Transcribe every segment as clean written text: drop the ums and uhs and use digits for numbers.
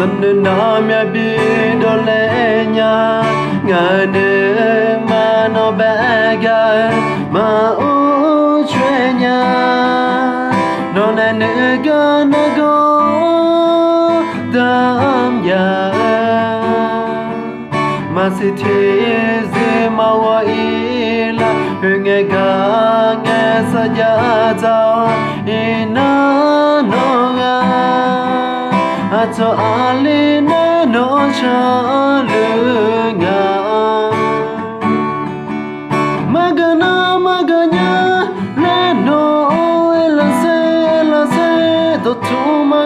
sân na mẹ bi đồ lệ nhà ngài nữ mà nó bé gái mà u chuyện nhà nó này nữ ga nó go đam ya mà si thế gì mà wa ila nghe ga nghe sa ya za ina no ga cho ali na no cha lu nga maganya le no la se do tu ma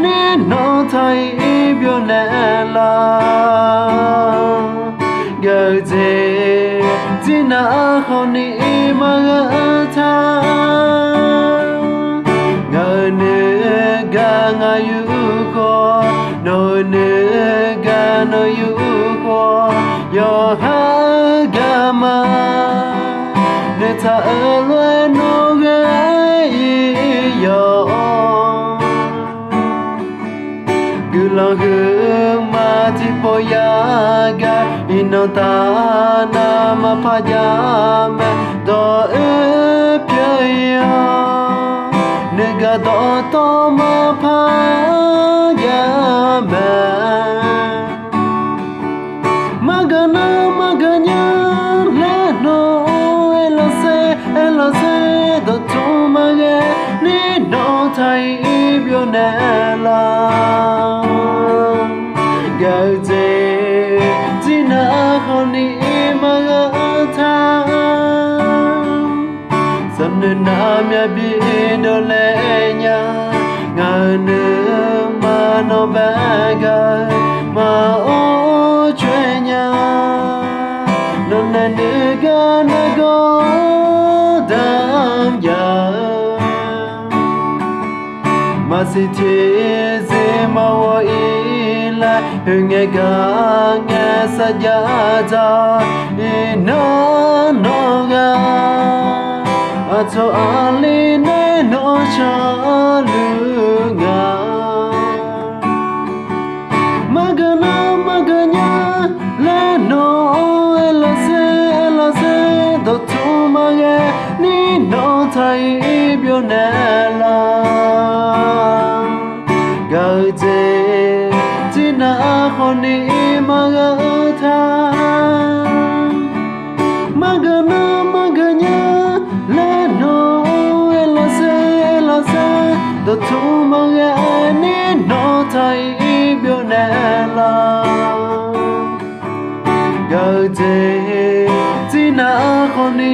ni no thai bio na la gờ je jina khoni ma tha ngờ ne ga nga yu ko no ne ga no yu ko yo ha ga ma ne ta lo no ga yo gula gu ma ti po ya ga ino ta na ma pa ya me do e pye ya ne ga do to ma pa ya me maganya le no ela se do to ma ge ni no thai bio ne la ga je jina khoni ma tha san na mya bi do le nya nga ne ma no ba ga ma o chwe nya no na ne ga na go dam ya mà si thế gì mà wo ila nghe ga nghe sa ya za no ga cho ali ne no cha lu nga maganya le no la se do tu ma ge ni no thai bio na la ga je jina khoni ma ga tha maganya le no la se do tu ma ge ni no thai bio na la ga je jina khoni